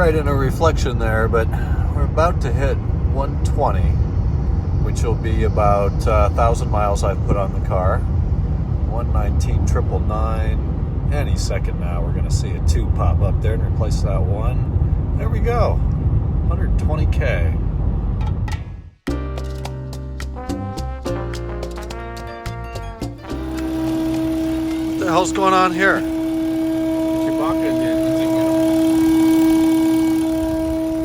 right in a reflection there, but we're about to hit 120, which will be about 1,000 miles I've put on the car. 119,999. Any second now, we're going to see a 2 pop up there and replace that 1. There we go. 120K. What the hell's going on here?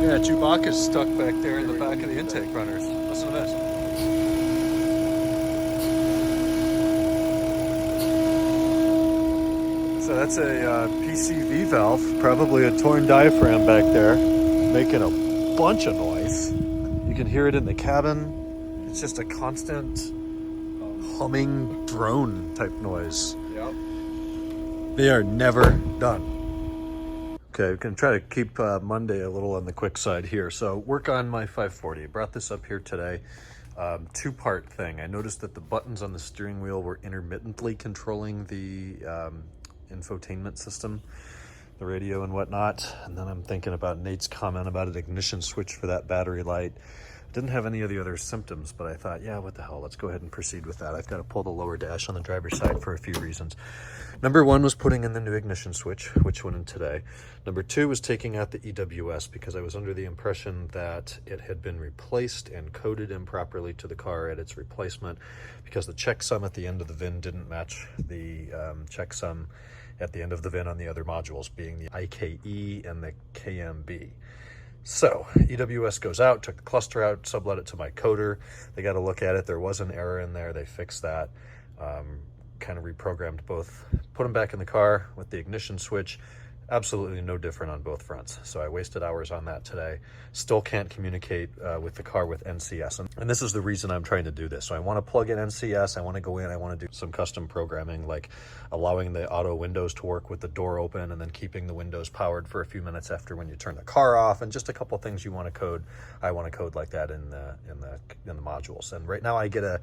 Yeah, Chewbacca's stuck back there in the back of the intake runners. Listen to this. So that's a PCV valve, probably a torn diaphragm back there, making a bunch of noise. You can hear it in the cabin. It's just a constant humming drone type noise. Yep. They are never done. Okay, we can try to keep Monday a little on the quick side here. So work on my 540. I brought this up here today. 2-part thing. I noticed that the buttons on the steering wheel were intermittently controlling the infotainment system, the radio and whatnot. And then I'm thinking about Nate's comment about an ignition switch for that battery light. Didn't have any of the other symptoms, but I thought, yeah, what the hell, let's go ahead and proceed with that. I've got to pull the lower dash on the driver's side for a few reasons. Number 1 was putting in the new ignition switch, which went in today. Number 2 was taking out the EWS because I was under the impression that it had been replaced and coded improperly to the car at its replacement because the checksum at the end of the VIN didn't match the checksum at the end of the VIN on the other modules, being the IKE and the KMB. So EWS goes out, took the cluster out, sublet it to my coder. They got to look at it. There was an error in there. They fixed that, kind of reprogrammed both, put them back in the car with the ignition switch. Absolutely no different on both fronts. So I wasted hours on that today. Still can't communicate with the car with NCS. And this is the reason I'm trying to do this. So I want to plug in NCS. I want to go in. I want to do some custom programming, like allowing the auto windows to work with the door open and then keeping the windows powered for a few minutes after when you turn the car off, and just a couple things you want to code. I want to code like that in the modules. And right now I get a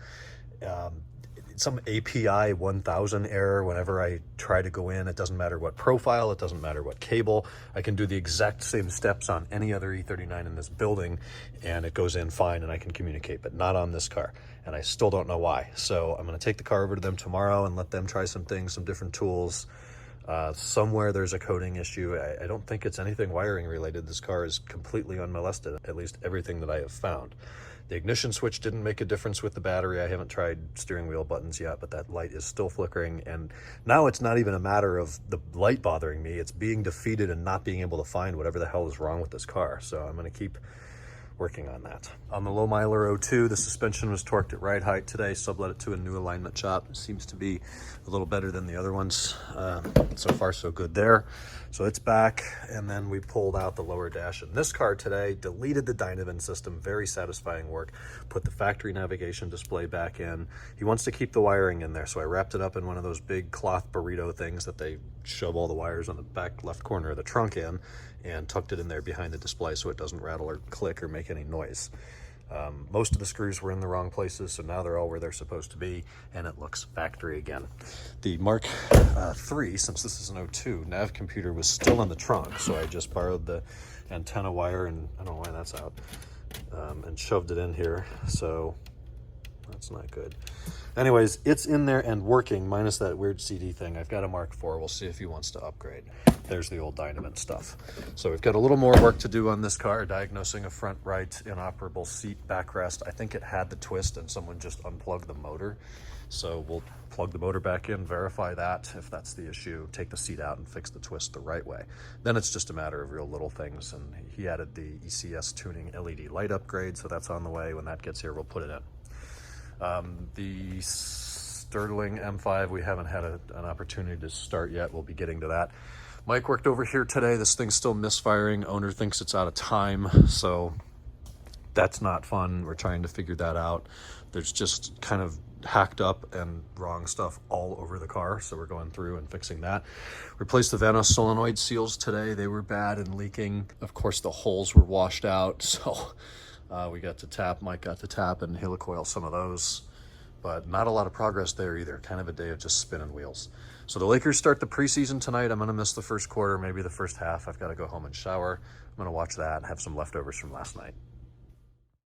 some API 1000 error whenever I try to go in. It doesn't matter what profile, it doesn't matter what cable. I can do the exact same steps on any other E39 in this building and it goes in fine and I can communicate, but not on this car. And I still don't know why. So I'm going to take the car over to them tomorrow and let them try some things, some different tools. Somewhere there's a coding issue. I don't think it's anything wiring related. This car is completely unmolested, at least everything that I have found. The ignition switch didn't make a difference with the battery. I haven't tried steering wheel buttons yet, but that light is still flickering. And now it's not even a matter of the light bothering me. It's being defeated and not being able to find whatever the hell is wrong with this car. So I'm going to keep working on that. On the low miler 02, the suspension was torqued at ride height today. Sublet it to a new alignment shop. It seems to be a little better than the other ones. So far so good there. So it's back, and then we pulled out the lower dash in this car today, deleted the Dynavan system, very satisfying work, put the factory navigation display back in. He wants to keep the wiring in there, so I wrapped it up in one of those big cloth burrito things that they shove all the wires on the back left corner of the trunk in, and tucked it in there behind the display so it doesn't rattle or click or make any noise. Most of the screws were in the wrong places, so now they're all where they're supposed to be, and it looks factory again. The Mark III, since this is an 02, nav computer was still in the trunk, so I just borrowed the antenna wire, and I don't know why that's out, and shoved it in here, so that's not good. Anyways, it's in there and working, minus that weird CD thing. I've got a Mark IV. We'll see if he wants to upgrade. There's the old Dynavan stuff. So we've got a little more work to do on this car, diagnosing a front right inoperable seat backrest. I think it had the twist and someone just unplugged the motor. So we'll plug the motor back in, verify that if that's the issue, take the seat out and fix the twist the right way. Then it's just a matter of real little things. And he added the ECS tuning LED light upgrade, so that's on the way. When that gets here, we'll put it in. The Sterling M5, we haven't had an opportunity to start yet. We'll be getting to that. Mike worked over here today. This thing's still misfiring. Owner thinks it's out of time, so that's not fun. We're trying to figure that out. There's just kind of hacked up and wrong stuff all over the car, so we're going through and fixing that. Replaced the Vanos solenoid seals today. They were bad and leaking. Of course, the holes were washed out, so we got to tap. Mike got to tap and helicoil some of those, but not a lot of progress there either. Kind of a day of just spinning wheels. So the Lakers start the preseason tonight. I'm going to miss the first quarter, maybe the first half. I've got to go home and shower. I'm going to watch that, have some leftovers from last night.